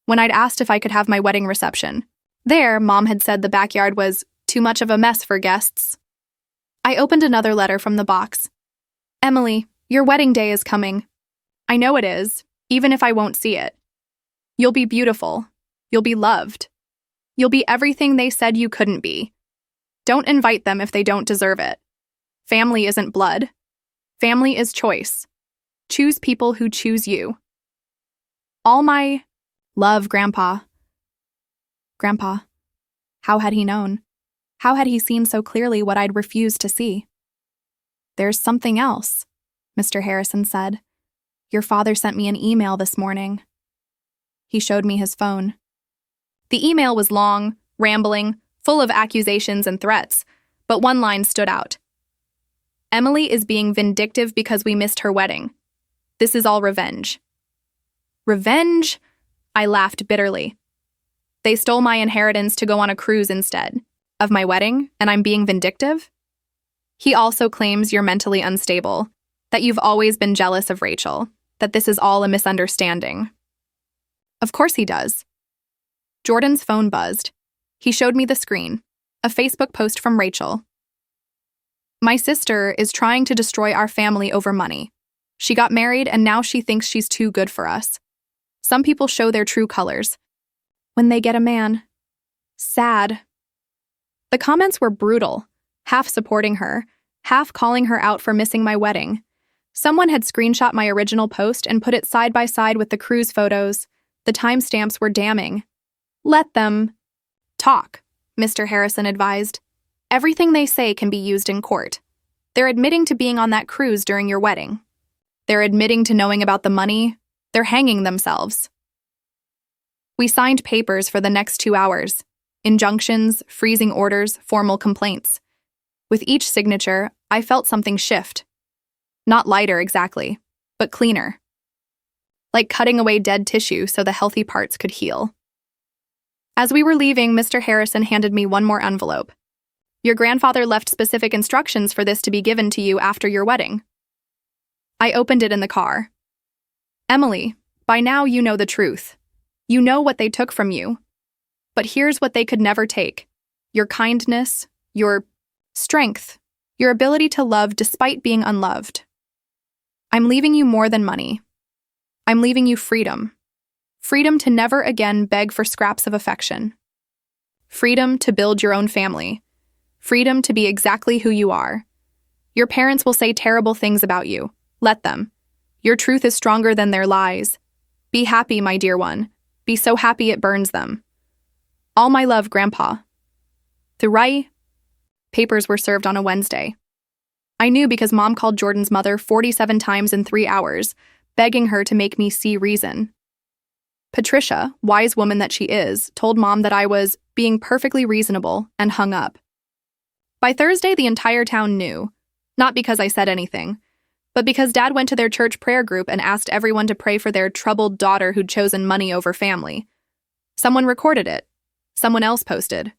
When I'd asked if I could have my wedding reception, there, Mom had said the backyard was too much of a mess for guests. I opened another letter from the box. Emily, your wedding day is coming. I know it is, even if I won't see it. You'll be beautiful. You'll be loved. You'll be everything they said you couldn't be. Don't invite them if they don't deserve it. Family isn't blood. Family is choice. Choose people who choose you. All my love, Grandpa. Grandpa. How had he known? How had he seen so clearly what I'd refused to see? There's something else, Mr. Harrison said. Your father sent me an email this morning. He showed me his phone. The email was long, rambling, full of accusations and threats, but one line stood out. Emily is being vindictive because we missed her wedding. This is all revenge. Revenge? I laughed bitterly. They stole my inheritance to go on a cruise instead of my wedding, and I'm being vindictive? He also claims you're mentally unstable, that you've always been jealous of Rachel, that this is all a misunderstanding. Of course he does. Jordan's phone buzzed. He showed me the screen, a Facebook post from Rachel. My sister is trying to destroy our family over money. She got married and now she thinks she's too good for us. Some people show their true colors when they get a man. Sad. The comments were brutal, half supporting her, half calling her out for missing my wedding. Someone had screenshot my original post and put it side by side with the cruise photos. The timestamps were damning. Let them talk, Mr. Harrison advised. Everything they say can be used in court. They're admitting to being on that cruise during your wedding. They're admitting to knowing about the money. They're hanging themselves. We signed papers for the next 2 hours. Injunctions, freezing orders, formal complaints. With each signature, I felt something shift. Not lighter exactly, but cleaner. Like cutting away dead tissue so the healthy parts could heal. As we were leaving, Mr. Harrison handed me one more envelope. Your grandfather left specific instructions for this to be given to you after your wedding. I opened it in the car. Emily, by now you know the truth. You know what they took from you. But here's what they could never take. Your kindness, your strength, your ability to love despite being unloved. I'm leaving you more than money. I'm leaving you freedom. Freedom to never again beg for scraps of affection. Freedom to build your own family. Freedom to be exactly who you are. Your parents will say terrible things about you. Let them. Your truth is stronger than their lies. Be happy, my dear one. Be so happy it burns them. All my love, Grandpa. Thurai. Papers were served on a Wednesday. I knew because Mom called Jordan's mother 47 times in 3 hours, begging her to make me see reason. Patricia, wise woman that she is, told Mom that I was being perfectly reasonable and hung up. By Thursday, the entire town knew, not because I said anything, but because Dad went to their church prayer group and asked everyone to pray for their troubled daughter who'd chosen money over family. Someone recorded it. Someone else posted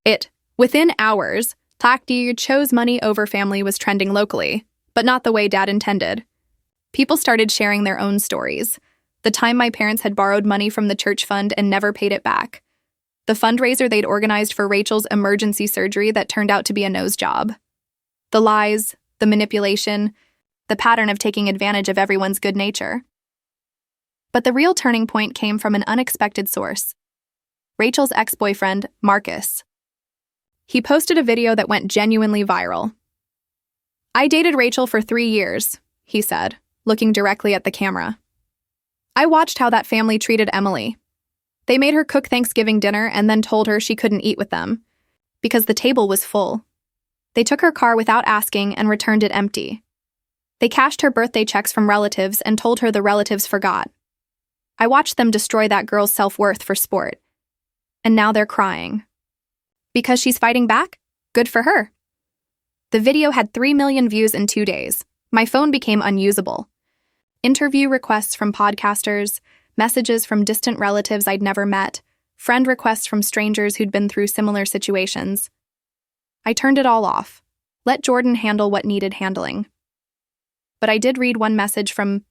it. Within hours, Tlakdi chose money over family was trending locally, but not the way Dad intended. People started sharing their own stories. The time my parents had borrowed money from the church fund and never paid it back. The fundraiser they'd organized for Rachel's emergency surgery that turned out to be a nose job. The lies, the manipulation, the pattern of taking advantage of everyone's good nature. But the real turning point came from an unexpected source. Rachel's ex-boyfriend, Marcus. He posted a video that went genuinely viral. I dated Rachel for 3 years, he said, looking directly at the camera. I watched how that family treated Emily. They made her cook Thanksgiving dinner and then told her she couldn't eat with them, because the table was full. They took her car without asking and returned it empty. They cashed her birthday checks from relatives and told her the relatives forgot. I watched them destroy that girl's self-worth for sport. And now they're crying. Because she's fighting back? Good for her. The video had 3 million views in 2 days. My phone became unusable. Interview requests from podcasters, messages from distant relatives I'd never met, friend requests from strangers who'd been through similar situations. I turned it all off. Let Jordan handle what needed handling. But I did read one message from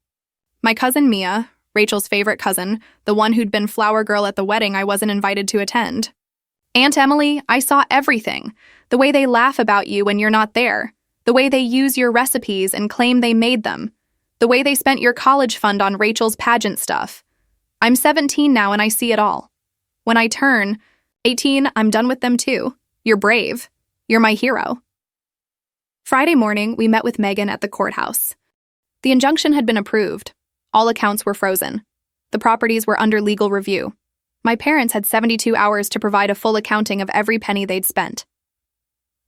my cousin Mia, Rachel's favorite cousin, the one who'd been flower girl at the wedding I wasn't invited to attend. Aunt Emily, I saw everything. The way they laugh about you when you're not there. The way they use your recipes and claim they made them. The way they spent your college fund on Rachel's pageant stuff. I'm 17 now and I see it all. When I turn 18, I'm done with them too. You're brave. You're my hero. Friday morning, we met with Megan at the courthouse. The injunction had been approved. All accounts were frozen. The properties were under legal review. My parents had 72 hours to provide a full accounting of every penny they'd spent.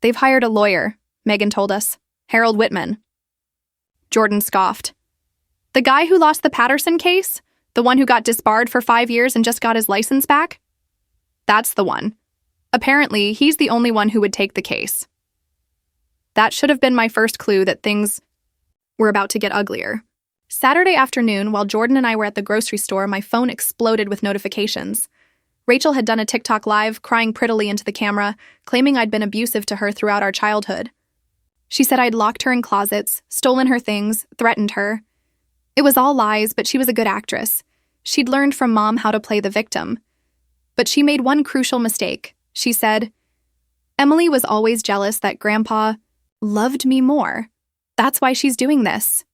They've hired a lawyer, Megan told us. Harold Whitman. Jordan scoffed. The guy who lost the Patterson case? The one who got disbarred for 5 years and just got his license back? That's the one. Apparently, he's the only one who would take the case. That should have been my first clue that things were about to get uglier. Saturday afternoon, while Jordan and I were at the grocery store, my phone exploded with notifications. Rachel had done a TikTok live, crying prettily into the camera, claiming I'd been abusive to her throughout our childhood. She said I'd locked her in closets, stolen her things, threatened her. It was all lies, but she was a good actress. She'd learned from Mom how to play the victim. But she made one crucial mistake. She said, Emily was always jealous that Grandpa loved me more. That's why she's doing this.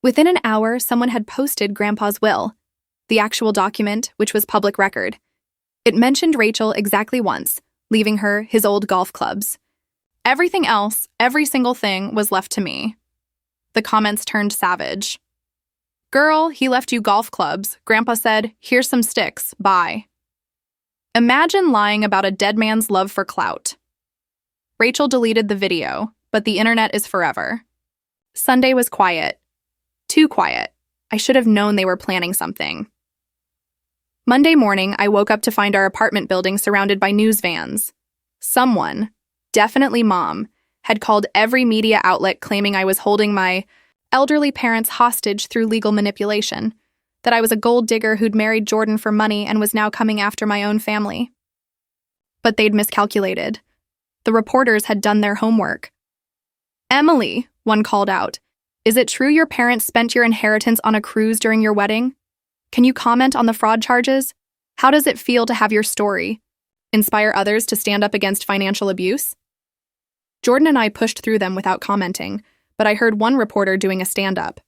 Within an hour, someone had posted Grandpa's will, the actual document, which was public record. It mentioned Rachel exactly once, leaving her his old golf clubs. Everything else, every single thing, was left to me. The comments turned savage. "Girl, he left you golf clubs. Grandpa said, 'Here's some sticks, bye.'" Imagine lying about a dead man's love for clout. Rachel deleted the video, but the internet is forever. Sunday was quiet. Too quiet. I should have known they were planning something. Monday morning, I woke up to find our apartment building surrounded by news vans. Someone, definitely Mom, had called every media outlet claiming I was holding my elderly parents hostage through legal manipulation, that I was a gold digger who'd married Jordan for money and was now coming after my own family. But they'd miscalculated. The reporters had done their homework. "Emily," one called out, "is it true your parents spent your inheritance on a cruise during your wedding? Can you comment on the fraud charges? How does it feel to have your story inspire others to stand up against financial abuse?" Jordan and I pushed through them without commenting, but I heard one reporter doing a stand-up.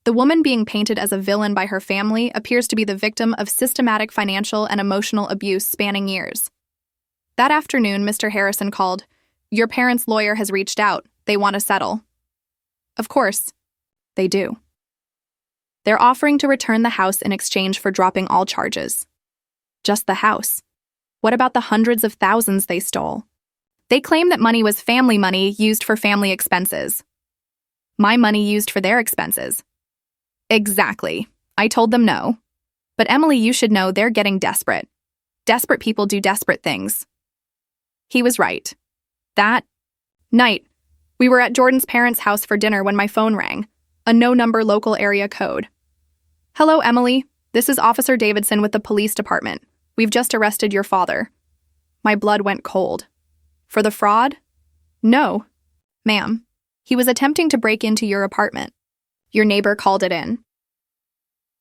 The woman being painted as a villain by her family appears to be the victim of systematic financial and emotional abuse spanning years. That afternoon, Mr. Harrison called, "Your parents' lawyer has reached out. They want to settle." Of course, they do. They're offering to return the house in exchange for dropping all charges. Just the house. What about the hundreds of thousands they stole? They claim that money was family money used for family expenses. My money used for their expenses. Exactly. I told them no. But Emily, you should know they're getting desperate. Desperate people do desperate things. He was right. That night, we were at Jordan's parents' house for dinner when my phone rang. A no-number local area code. "Hello, Emily. This is Officer Davidson with the police department. We've just arrested your father." My blood went cold. "For the fraud?" "No, ma'am. He was attempting to break into your apartment. Your neighbor called it in."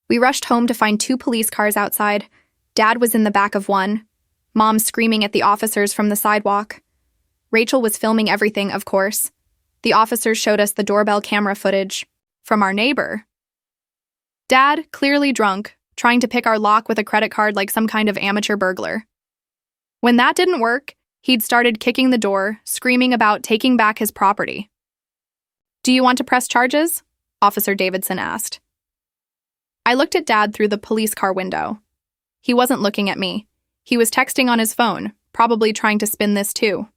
We rushed home to find 2 police cars outside. Dad was in the back of one. Mom screaming at the officers from the sidewalk. Rachel was filming everything, of course. The officers showed us the doorbell camera footage from our neighbor. Dad, clearly drunk, trying to pick our lock with a credit card like some kind of amateur burglar. When that didn't work, he'd started kicking the door, screaming about taking back his property. "Do you want to press charges?" Officer Davidson asked. I looked at Dad through the police car window. He wasn't looking at me. He was texting on his phone, probably trying to spin this too.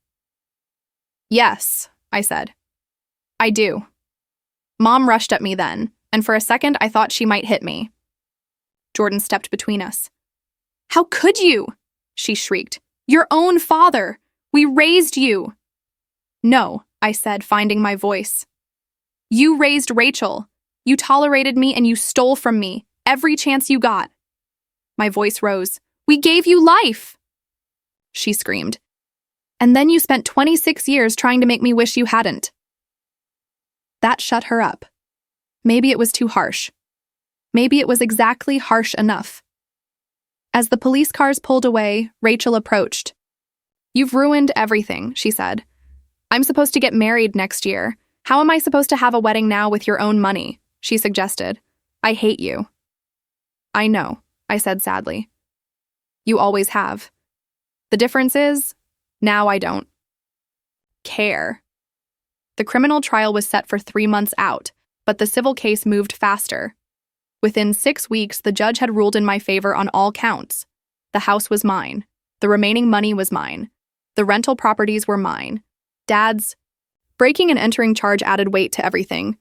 "Yes," I said. "I do." Mom rushed at me then, and for a second I thought she might hit me. Jordan stepped between us. "How could you?" she shrieked. "Your own father! We raised you!" "No," I said, finding my voice. "You raised Rachel. You tolerated me and you stole from me every chance you got." My voice rose. "We gave you life!" She screamed. "And then you spent 26 years trying to make me wish you hadn't." That shut her up. Maybe it was too harsh. Maybe it was exactly harsh enough. As the police cars pulled away, Rachel approached. "You've ruined everything," she said. "I'm supposed to get married next year. How am I supposed to have a wedding now with your own money?" she suggested. "I hate you." "I know," I said sadly. "You always have. The difference is, now I don't care." The criminal trial was set for 3 months out, but the civil case moved faster. Within 6 weeks, the judge had ruled in my favor on all counts. The house was mine. The remaining money was mine. The rental properties were mine. Dad's breaking and entering charge added weight to everything.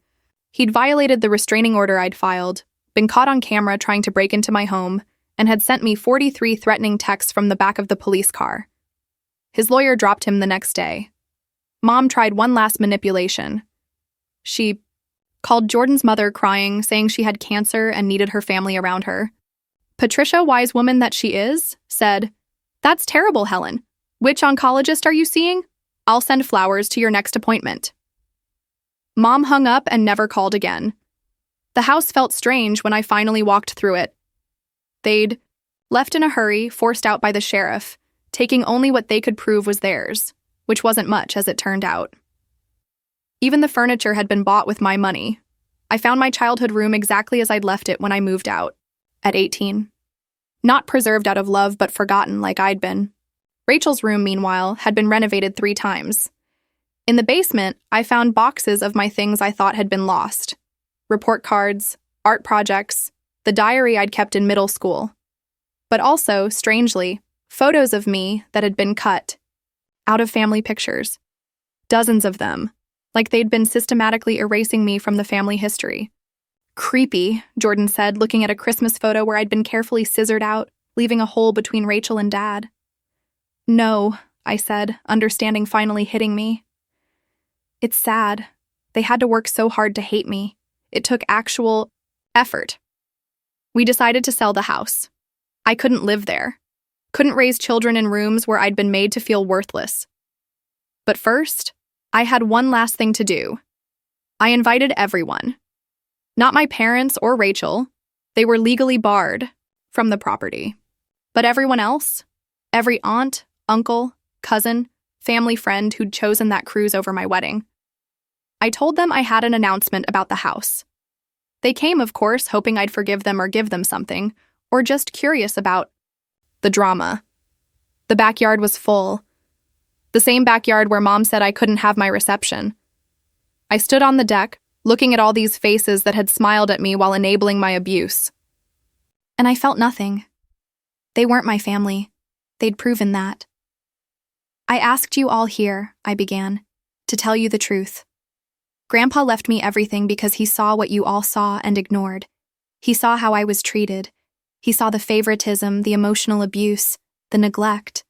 He'd violated the restraining order I'd filed, been caught on camera trying to break into my home, and had sent me 43 threatening texts from the back of the police car. His lawyer dropped him the next day. Mom tried one last manipulation. She called Jordan's mother crying, saying she had cancer and needed her family around her. Patricia, wise woman that she is, said, "That's terrible, Helen. Which oncologist are you seeing? I'll send flowers to your next appointment." Mom hung up and never called again. The house felt strange when I finally walked through it. They'd left in a hurry, forced out by the sheriff, taking only what they could prove was theirs, which wasn't much as it turned out. Even the furniture had been bought with my money. I found my childhood room exactly as I'd left it when I moved out, at 18. Not preserved out of love, but forgotten like I'd been. Rachel's room, meanwhile, had been renovated 3 times. In the basement, I found boxes of my things I thought had been lost. Report cards, art projects, the diary I'd kept in middle school. But also, strangely, photos of me that had been cut out of family pictures. Dozens of them, like they'd been systematically erasing me from the family history. Creepy, Jordan said, looking at a Christmas photo where I'd been carefully scissored out, leaving a hole between Rachel and Dad. No, I said, understanding finally hitting me. It's sad. They had to work so hard to hate me. It took actual effort. We decided to sell the house. I couldn't live there. Couldn't raise children in rooms where I'd been made to feel worthless. But first, I had one last thing to do. I invited everyone. Not my parents or Rachel. They were legally barred from the property. But everyone else, every aunt, uncle, cousin, family friend who'd chosen that cruise over my wedding. I told them I had an announcement about the house. They came, of course, hoping I'd forgive them or give them something, or just curious about the drama. The backyard was full. The same backyard where Mom said I couldn't have my reception. I stood on the deck, looking at all these faces that had smiled at me while enabling my abuse. And I felt nothing. They weren't my family. They'd proven that. I asked you all here, I began, to tell you the truth. Grandpa left me everything because he saw what you all saw and ignored. He saw how I was treated. He saw the favoritism, the emotional abuse, the neglect.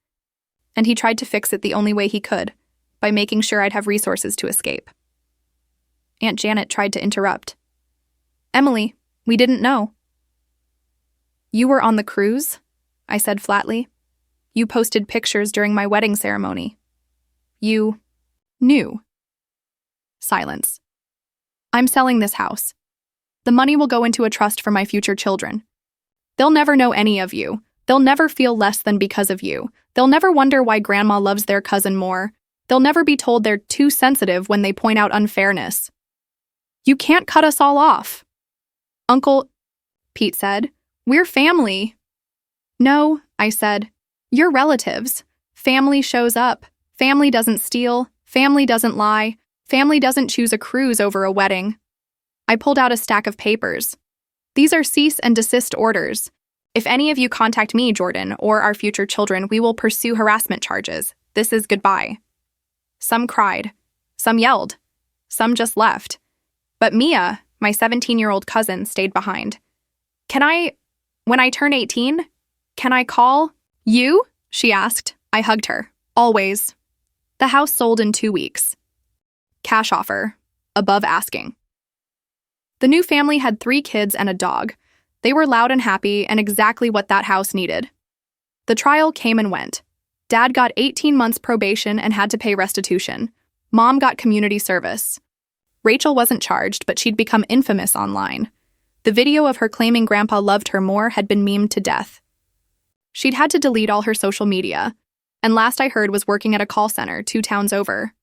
And he tried to fix it the only way he could, by making sure I'd have resources to escape. Aunt Janet tried to interrupt. Emily, we didn't know. You were on the cruise? I said flatly. You posted pictures during my wedding ceremony. You knew. Silence. I'm selling this house. The money will go into a trust for my future children. They'll never know any of you. They'll never feel less than because of you. They'll never wonder why Grandma loves their cousin more. They'll never be told they're too sensitive when they point out unfairness. You can't cut us all off. Uncle, Pete said, we're family. No, I said, you're relatives. Family shows up. Family doesn't steal. Family doesn't lie. Family doesn't choose a cruise over a wedding. I pulled out a stack of papers. These are cease and desist orders. If any of you contact me, Jordan, or our future children, we will pursue harassment charges. This is goodbye. Some cried. Some yelled. Some just left. But Mia, my 17-year-old cousin, stayed behind. When I turn 18, can I call you? She asked. I hugged her. Always. The house sold in 2 weeks. Cash offer. Above asking. The new family had 3 kids and a dog. They were loud and happy and exactly what that house needed. The trial came and went. Dad got 18 months probation and had to pay restitution. Mom got community service. Rachel wasn't charged, but she'd become infamous online. The video of her claiming Grandpa loved her more had been memed to death. She'd had to delete all her social media, and last I heard was working at a call center 2 towns over.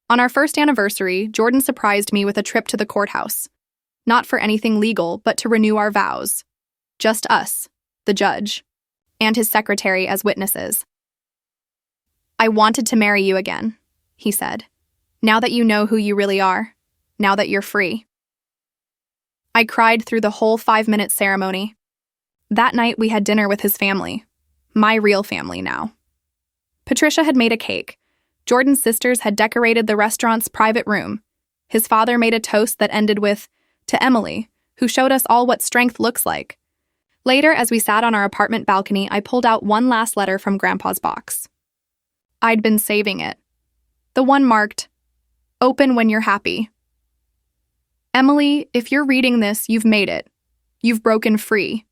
On our first anniversary, Jordan surprised me with a trip to the courthouse. Not for anything legal, but to renew our vows. Just us, the judge, and his secretary as witnesses. I wanted to marry you again, he said. Now that you know who you really are. Now that you're free. I cried through the whole 5-minute ceremony. That night we had dinner with his family. My real family now. Patricia had made a cake. Jordan's sisters had decorated the restaurant's private room. His father made a toast that ended with, to Emily, who showed us all what strength looks like. Later, as we sat on our apartment balcony, I pulled out one last letter from Grandpa's box. I'd been saving it. The one marked, open when you're happy. Emily, if you're reading this, you've made it. You've broken free.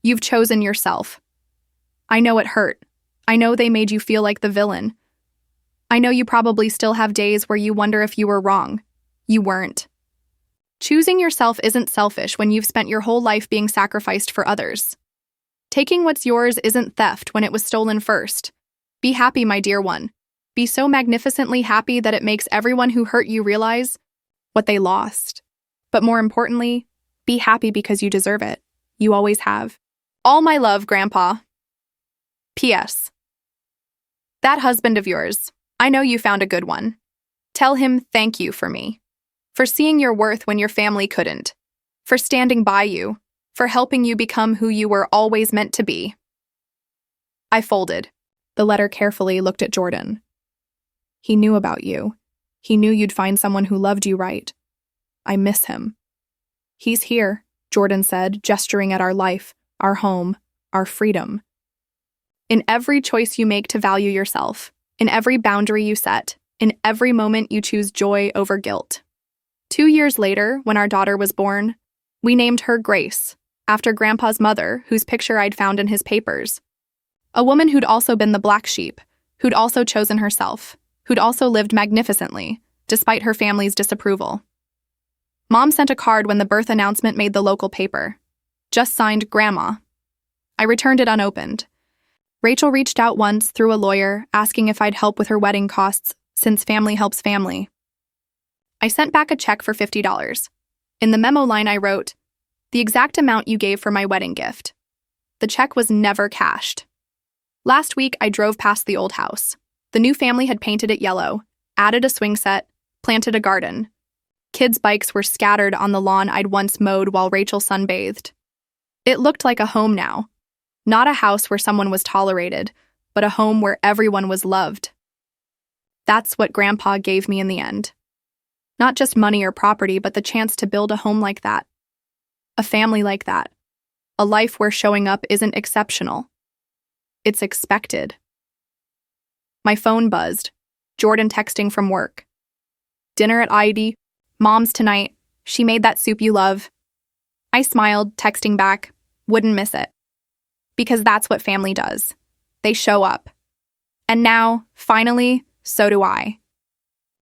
You've chosen yourself. I know it hurt. I know they made you feel like the villain. I know you probably still have days where you wonder if you were wrong. You weren't. Choosing yourself isn't selfish when you've spent your whole life being sacrificed for others. Taking what's yours isn't theft when it was stolen first. Be happy, my dear one. Be so magnificently happy that it makes everyone who hurt you realize what they lost. But more importantly, be happy because you deserve it. You always have. All my love, Grandpa. P.S. That husband of yours, I know you found a good one. Tell him thank you for me. For seeing your worth when your family couldn't. For standing by you. For helping you become who you were always meant to be. I folded the letter carefully, looked at Jordan. He knew about you. He knew you'd find someone who loved you right. I miss him. He's here, Jordan said, gesturing at our life, our home, our freedom. In every choice you make to value yourself, in every boundary you set, in every moment you choose joy over guilt. 2 years later, when our daughter was born, we named her Grace, after Grandpa's mother, whose picture I'd found in his papers. A woman who'd also been the black sheep, who'd also chosen herself, who'd also lived magnificently, despite her family's disapproval. Mom sent a card when the birth announcement made the local paper. Just signed Grandma. I returned it unopened. Rachel reached out once through a lawyer, asking if I'd help with her wedding costs, since family helps family. I sent back a check for $50. In the memo line I wrote, "The exact amount you gave for my wedding gift." The check was never cashed. Last week, I drove past the old house. The new family had painted it yellow, added a swing set, planted a garden. Kids' bikes were scattered on the lawn I'd once mowed while Rachel sunbathed. It looked like a home now. Not a house where someone was tolerated, but a home where everyone was loved. That's what Grandpa gave me in the end. Not just money or property, but the chance to build a home like that. A family like that. A life where showing up isn't exceptional. It's expected. My phone buzzed. Jordan texting from work. "Dinner at Heidi. Mom's tonight. She made that soup you love." I smiled, texting back, "Wouldn't miss it." Because that's what family does. They show up. And now, finally, so do I.